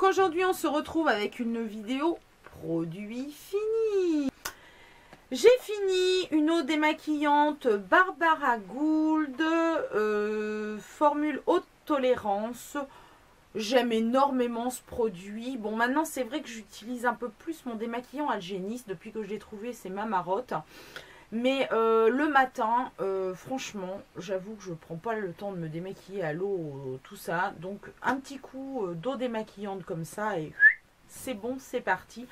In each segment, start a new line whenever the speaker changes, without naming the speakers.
Aujourd'hui on se retrouve avec une vidéo produit fini. J'ai fini une eau démaquillante Barbara Gould, formule haute tolérance. J'aime énormément ce produit. Bon, maintenant c'est vrai que j'utilise un peu plus mon démaquillant Algenis depuis que je l'ai trouvé, c'est ma marotte. Mais le matin, franchement, j'avoue que je ne prends pas le temps de me démaquiller à l'eau, tout ça. Donc un petit coup d'eau démaquillante comme ça et c'est bon, c'est parti.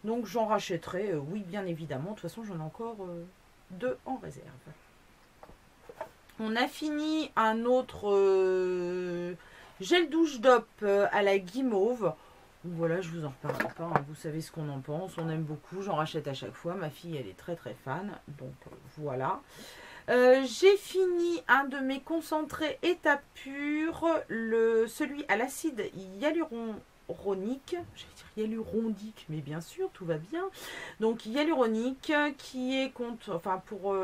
Donc j'en rachèterai, oui bien évidemment. De toute façon, j'en ai encore 2 en réserve. On a fini un autre gel douche DOP à la guimauve. Voilà, je vous en reparle pas, hein. Vous savez ce qu'on en pense, on aime beaucoup, j'en rachète à chaque fois, ma fille elle est très très fan, donc voilà. J'ai fini un de mes concentrés étape pure, celui à l'acide hyaluronique, j'allais dire hyalurondique, mais bien sûr, tout va bien. Donc hyaluronique qui est pour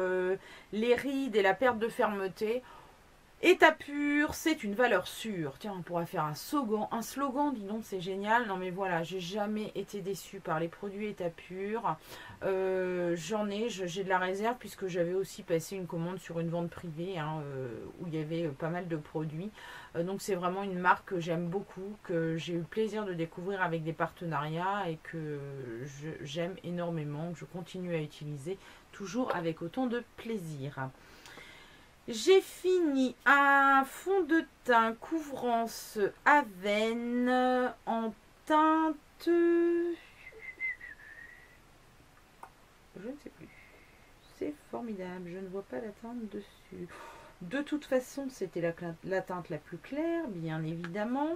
les rides et la perte de fermeté. État pur, c'est une valeur sûre. Tiens, on pourrait faire un slogan, dis donc, c'est génial. Non mais voilà, j'ai jamais été déçue par les produits état pur. J'ai de la réserve puisque j'avais aussi passé une commande sur une vente privée hein, où il y avait pas mal de produits. Donc c'est vraiment une marque que j'aime beaucoup, que j'ai eu le plaisir de découvrir avec des partenariats et que j'aime énormément, que je continue à utiliser toujours avec autant de plaisir. J'ai fini un fond de teint couvrance Avène en teinte... Je ne sais plus. C'est formidable, je ne vois pas la teinte dessus. De toute façon, c'était la teinte la plus claire, bien évidemment.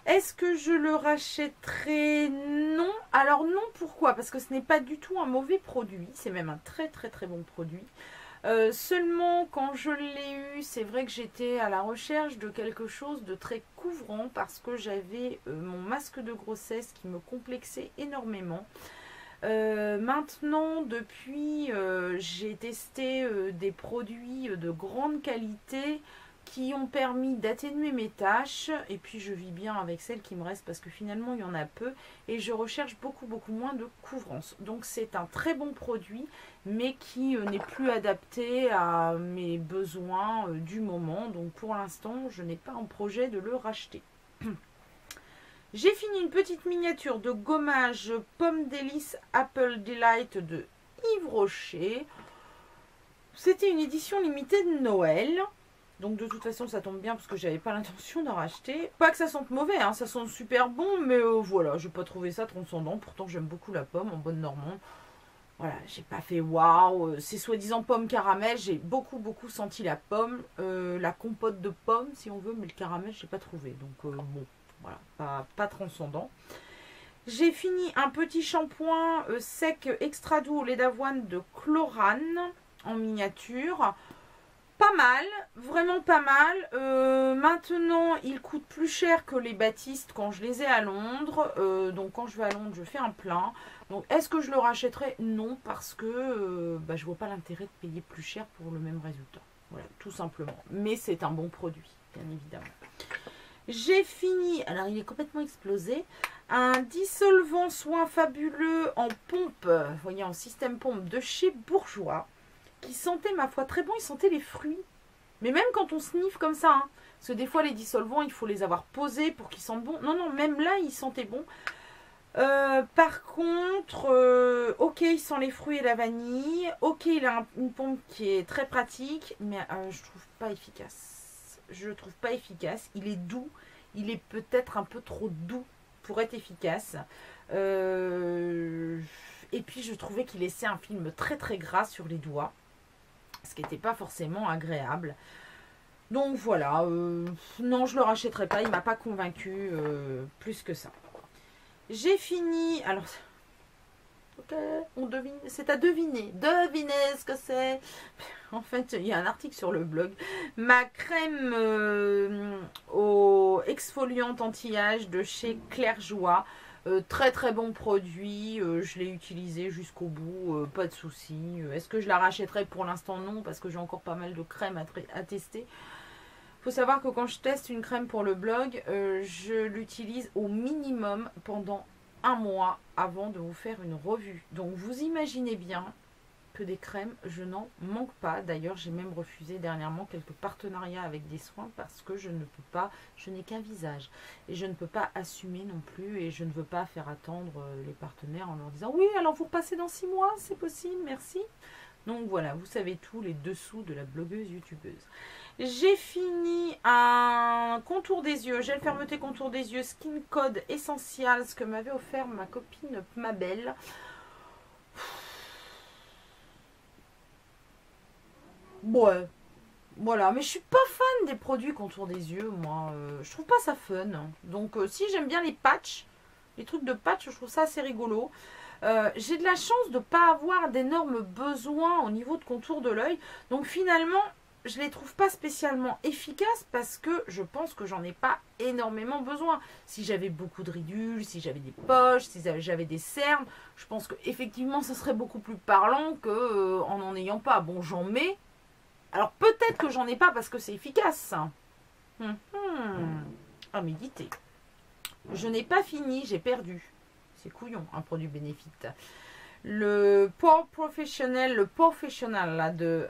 Est-ce que je le rachèterai? Non. Alors non, pourquoi? Parce que ce n'est pas du tout un mauvais produit. C'est même un très très très bon produit. Seulement quand je l'ai eu, c'est vrai que j'étais à la recherche de quelque chose de très couvrant parce que j'avais mon masque de grossesse qui me complexait énormément. Maintenant, depuis, j'ai testé des produits de grande qualité qui ont permis d'atténuer mes tâches et puis je vis bien avec celles qui me restent parce que finalement il y en a peu et je recherche beaucoup moins de couvrance. Donc c'est un très bon produit mais qui n'est plus adapté à mes besoins du moment. Donc pour l'instant je n'ai pas en projet de le racheter. J'ai fini une petite miniature de gommage Pomme Délice Apple Delight de Yves Rocher. C'était une édition limitée de Noël. Donc de toute façon ça tombe bien parce que j'avais pas l'intention d'en racheter. Pas que ça sente mauvais, hein, ça sent super bon, mais voilà, j'ai pas trouvé ça transcendant. Pourtant j'aime beaucoup la pomme en bonne normande. Voilà, j'ai pas fait waouh. C'est soi-disant pomme caramel, j'ai beaucoup senti la pomme, la compote de pomme si on veut, mais le caramel j'ai pas trouvé. Donc bon, voilà, pas transcendant. J'ai fini un petit shampoing sec extra doux au lait d'avoine de Chlorane en miniature. Pas mal, vraiment pas mal. Maintenant, il coûte plus cher que les Baptiste quand je les ai à Londres. Donc, quand je vais à Londres, je fais un plein. Donc, est-ce que je le rachèterai? Non, parce que je vois pas l'intérêt de payer plus cher pour le même résultat. Voilà, tout simplement. Mais c'est un bon produit, bien évidemment. J'ai fini, alors il est complètement explosé, un dissolvant soin fabuleux en pompe, vous voyez, en système pompe de chez Bourjois. Qui sentait ma foi très bon, il sentait les fruits. Mais même quand on sniffe comme ça, hein, parce que des fois les dissolvants, il faut les avoir posés pour qu'ils sentent bon. Non, même là, il sentait bon. Par contre, ok, il sent les fruits et la vanille. Ok, il a une pompe qui est très pratique, mais je trouve pas efficace. Je le trouve pas efficace. Il est doux. Il est peut-être un peu trop doux pour être efficace. Et puis, je trouvais qu'il laissait un film très gras sur les doigts. Ce qui n'était pas forcément agréable. Donc voilà, non je le rachèterai pas, il m'a pas convaincu plus que ça. J'ai fini, alors ok, on devine, c'est à deviner, devinez ce que c'est. En fait, il y a un article sur le blog. Ma crème au exfoliante anti-âge de chez Claire Joie. Très très bon produit, je l'ai utilisé jusqu'au bout, pas de souci. Est-ce que je la rachèterai? Pour l'instant non, parce que j'ai encore pas mal de crèmes à tester. Il faut savoir que quand je teste une crème pour le blog, je l'utilise au minimum pendant un mois avant de vous faire une revue. Donc vous imaginez bien que des crèmes, je n'en manque pas. D'ailleurs, j'ai même refusé dernièrement quelques partenariats avec des soins parce que je ne peux pas, je n'ai qu'un visage. Et je ne peux pas assumer non plus et je ne veux pas faire attendre les partenaires en leur disant « Oui, alors vous repassez dans 6 mois, c'est possible, merci ». Donc voilà, vous savez tout, les dessous de la blogueuse youtubeuse. J'ai fini un contour des yeux, gel fermeté contour des yeux, Skin Code Essential, ce que m'avait offert ma copine Mabel. Ouais, voilà, mais je suis pas fan des produits contour des yeux, moi. Je trouve pas ça fun. Donc si j'aime bien les patchs, les trucs de patch, je trouve ça assez rigolo. J'ai de la chance de ne pas avoir d'énormes besoins au niveau de contour de l'œil. Donc finalement, je les trouve pas spécialement efficaces parce que je pense que j'en ai pas énormément besoin. Si j'avais beaucoup de ridules, si j'avais des poches, si j'avais des cernes, je pense que effectivement ça serait beaucoup plus parlant que en n'en ayant pas. Bon, j'en mets. Alors peut-être que j'en ai pas parce que c'est efficace. À méditer. Je n'ai pas fini, j'ai perdu. C'est couillon, un produit Benefit. Le Pore Professionnel, le Professionnel là, de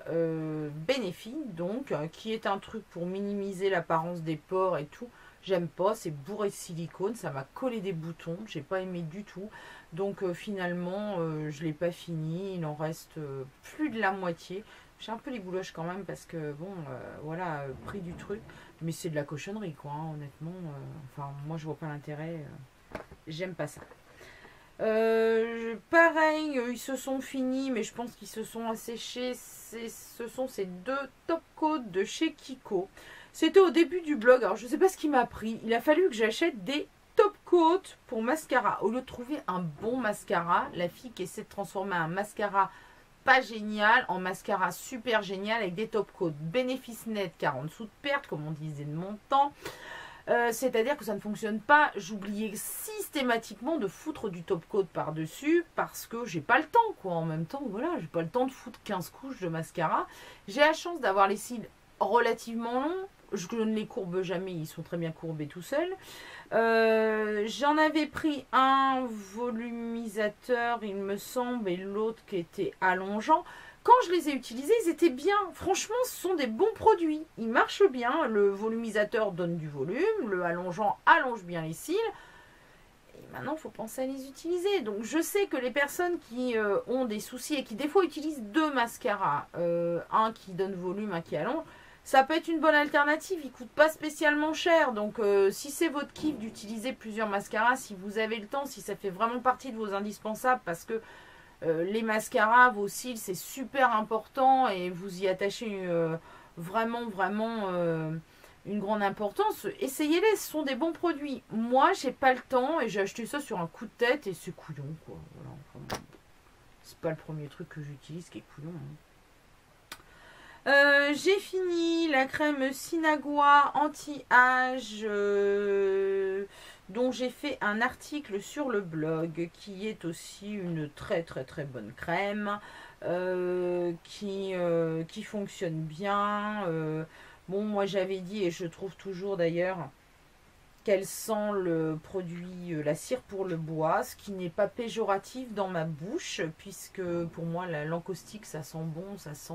Benefit, donc, qui est un truc pour minimiser l'apparence des pores et tout. J'aime pas, c'est bourré de silicone, ça m'a collé des boutons, j'ai pas aimé du tout. Donc finalement, je l'ai pas fini, il en reste plus de la moitié. J'ai un peu les bouloches quand même parce que bon, voilà, prix du truc. Mais c'est de la cochonnerie quoi, hein, honnêtement. Enfin, moi je vois pas l'intérêt. J'aime pas ça. Pareil, ils se sont finis, mais je pense qu'ils se sont asséchés. Ce sont ces deux top coats de chez Kiko. C'était au début du blog, alors je sais pas ce qui m'a pris. Il a fallu que j'achète des top coats pour mascara. Au lieu de trouver un bon mascara, la fille qui essaie de transformer un mascara pas génial en mascara super génial avec des top coats. Bénéfice net car en dessous de perte, comme on disait de mon temps. C'est-à-dire que ça ne fonctionne pas. J'oubliais systématiquement de foutre du top coat par-dessus parce que j'ai pas le temps, quoi. En même temps, voilà, j'ai pas le temps de foutre 15 couches de mascara. J'ai la chance d'avoir les cils relativement longs. Je ne les courbe jamais, ils sont très bien courbés tout seuls. J'en avais pris un volumisateur, il me semble, et l'autre qui était allongeant. Quand je les ai utilisés, ils étaient bien. Franchement, ce sont des bons produits. Ils marchent bien. Le volumisateur donne du volume. Le allongeant allonge bien les cils. Et maintenant, il faut penser à les utiliser. Donc, je sais que les personnes qui ont des soucis et qui, des fois, utilisent deux mascaras, un qui donne volume, un qui allonge, ça peut être une bonne alternative. Ils ne coûtent pas spécialement cher. Donc, si c'est votre kiff d'utiliser plusieurs mascaras, si vous avez le temps, si ça fait vraiment partie de vos indispensables, parce que les mascaras, vos cils, c'est super important et vous y attachez vraiment une grande importance. Essayez-les, ce sont des bons produits. Moi, j'ai pas le temps et j'ai acheté ça sur un coup de tête et c'est couillon, quoi. Voilà, enfin, c'est pas le premier truc que j'utilise qui est couillon. J'ai fini la crème Sinagua anti-âge dont j'ai fait un article sur le blog qui est aussi une très bonne crème qui fonctionne bien. Bon, moi j'avais dit et je trouve toujours d'ailleurs qu'elle sent le produit, la cire pour le bois, ce qui n'est pas péjoratif dans ma bouche, puisque pour moi, l'encaustique, ça sent bon, ça sent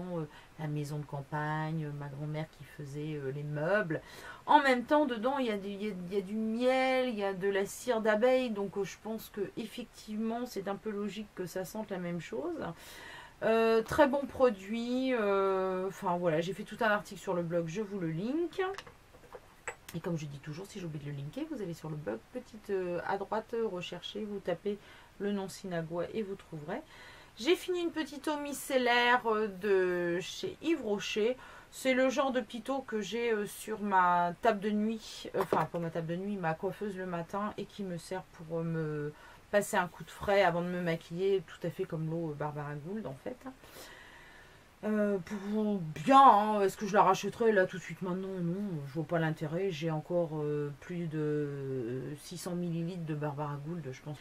la maison de campagne, ma grand-mère qui faisait les meubles. En même temps, dedans, il y a du miel, il y a de la cire d'abeille, donc je pense que effectivement, c'est un peu logique que ça sente la même chose. Très bon produit, enfin voilà, j'ai fait tout un article sur le blog, je vous le link. Et comme je dis toujours, si j'oublie de le linker, vous allez sur le blog, petite à droite, recherchez, vous tapez le nom Sinagua et vous trouverez. J'ai fini une petite eau micellaire de chez Yves Rocher. C'est le genre de petite eau que j'ai sur ma table de nuit, enfin pas ma table de nuit, ma coiffeuse le matin et qui me sert pour me passer un coup de frais avant de me maquiller, tout à fait comme l'eau Barbara Gould en fait. Bien, hein. Est-ce que je la rachèterai là tout de suite maintenant? Non, je vois pas l'intérêt. J'ai encore plus de 600 millilitres de Barbara Gould, je pense.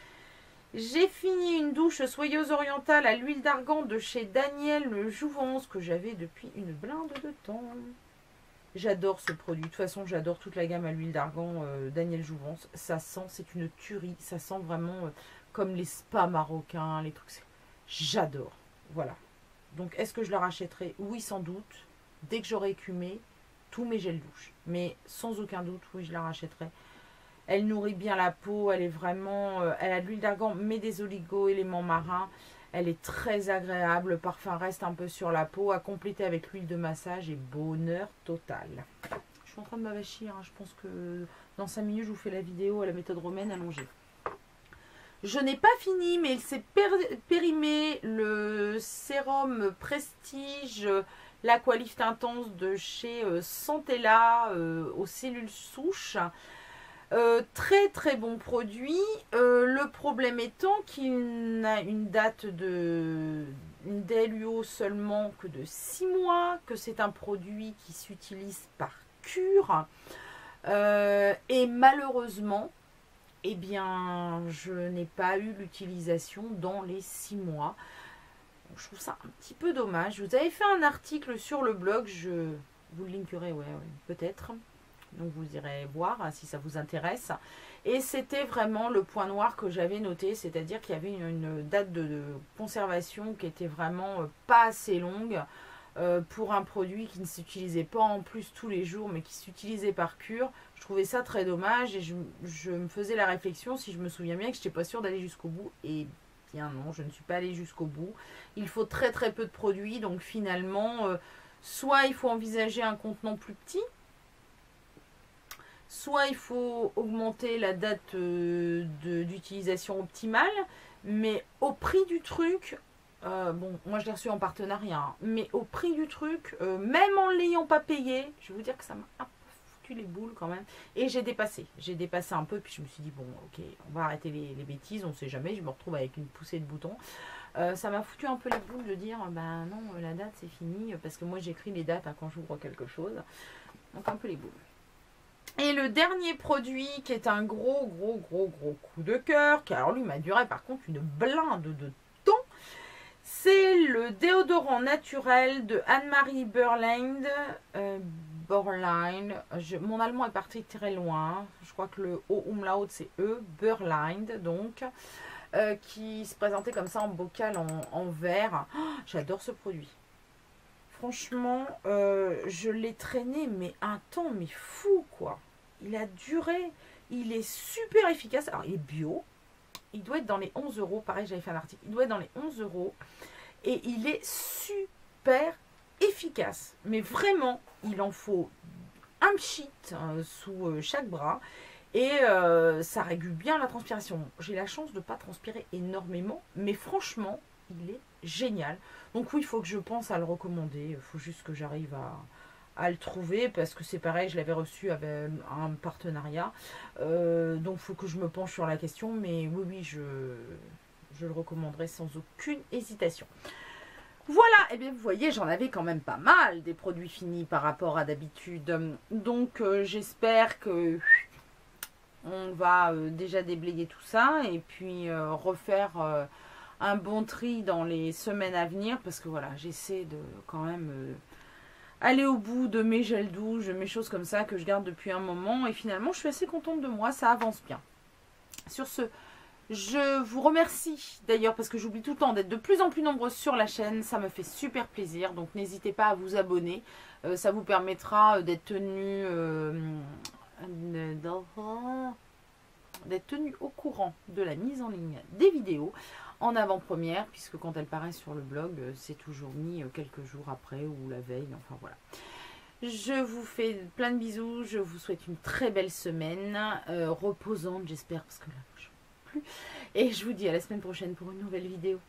J'ai fini une douche soyeuse orientale à l'huile d'argan de chez Daniel Jouvence que j'avais depuis une blinde de temps. J'adore ce produit. De toute façon, j'adore toute la gamme à l'huile d'argan Daniel Jouvence. Ça sent, c'est une tuerie. Ça sent vraiment comme les spas marocains, les trucs. J'adore. Voilà. Donc, est-ce que je la rachèterai? Oui, sans doute. Dès que j'aurai écumé tous mes gels douche. Mais sans aucun doute, oui, je la rachèterai. Elle nourrit bien la peau. Elle est vraiment... elle a de l'huile d'argan, mais des oligo-éléments marins. Elle est très agréable. Le parfum reste un peu sur la peau. À compléter avec l'huile de massage et bonheur total. Je suis en train de m'avachir. Hein. Je pense que dans 5 minutes, je vous fais la vidéo à la méthode romaine allongée. Je n'ai pas fini, mais il s'est périmé le sérum Prestige l'Aqualift Intense de chez Santella aux cellules souches. Très très bon produit. Le problème étant qu'il n'a une date de une DLUO seulement que de 6 mois, que c'est un produit qui s'utilise par cure. Et malheureusement, eh bien, je n'ai pas eu l'utilisation dans les 6 mois. Je trouve ça un petit peu dommage. Vous avez fait un article sur le blog, je vous le linkerai, ouais, peut-être. Donc vous irez voir si ça vous intéresse. Et c'était vraiment le point noir que j'avais noté, c'est-à-dire qu'il y avait une date de conservation qui était vraiment pas assez longue pour un produit qui ne s'utilisait pas en plus tous les jours, mais qui s'utilisait par cure. Je trouvais ça très dommage et je me faisais la réflexion, si je me souviens bien, que je n'étais pas sûre d'aller jusqu'au bout. Et bien non, je ne suis pas allée jusqu'au bout. Il faut très très peu de produits, donc finalement, soit il faut envisager un contenant plus petit, soit il faut augmenter la date d'utilisation optimale, mais au prix du truc, bon, moi je l'ai reçu en partenariat, hein, mais au prix du truc, même en ne l'ayant pas payé, je vais vous dire que ça m'a un peu foutu les boules quand même. Et j'ai dépassé un peu, puis je me suis dit, bon, ok, on va arrêter les bêtises, on ne sait jamais, je me retrouve avec une poussée de boutons. Ça m'a foutu un peu les boules de dire, ben non, la date c'est fini, parce que moi j'écris les dates hein, quand j'ouvre quelque chose, donc un peu les boules. Et le dernier produit qui est un gros coup de cœur, qui alors lui m'a duré par contre une blinde de temps, c'est le déodorant naturel de Anne-Marie Berland. Mon allemand est parti très loin, je crois que le O umlaut c'est E, Berland donc, qui se présentait comme ça en bocal en verre. Oh, j'adore ce produit. Franchement, je l'ai traîné mais un temps mais fou quoi. Il a duré, il est super efficace. Alors, il est bio. Il doit être dans les 11 €. Pareil, j'avais fait un article. Il doit être dans les 11 €. Et il est super efficace. Mais vraiment, il en faut un pchit sous chaque bras. Et ça régule bien la transpiration. J'ai la chance de ne pas transpirer énormément. Mais franchement, il est génial. Donc oui, il faut que je pense à le recommander. Il faut juste que j'arrive à le trouver parce que c'est pareil, je l'avais reçu avec un partenariat, donc il faut que je me penche sur la question, mais oui, je le recommanderais sans aucune hésitation. Voilà, et bien vous voyez, j'en avais quand même pas mal des produits finis par rapport à d'habitude, donc j'espère que on va déjà déblayer tout ça et puis refaire un bon tri dans les semaines à venir, parce que voilà, j'essaie de quand même aller au bout de mes gels douche, mes choses comme ça que je garde depuis un moment. Et finalement, je suis assez contente de moi, ça avance bien. Sur ce, je vous remercie d'ailleurs parce que j'oublie tout le temps d'être de plus en plus nombreuses sur la chaîne. Ça me fait super plaisir. Donc n'hésitez pas à vous abonner. Ça vous permettra d'être tenu au courant de la mise en ligne des vidéos en avant-première, puisque quand elle paraît sur le blog, c'est toujours mis quelques jours après ou la veille, enfin voilà. Je vous fais plein de bisous, je vous souhaite une très belle semaine, reposante j'espère, parce que là, je ne peux plus. Et je vous dis à la semaine prochaine pour une nouvelle vidéo.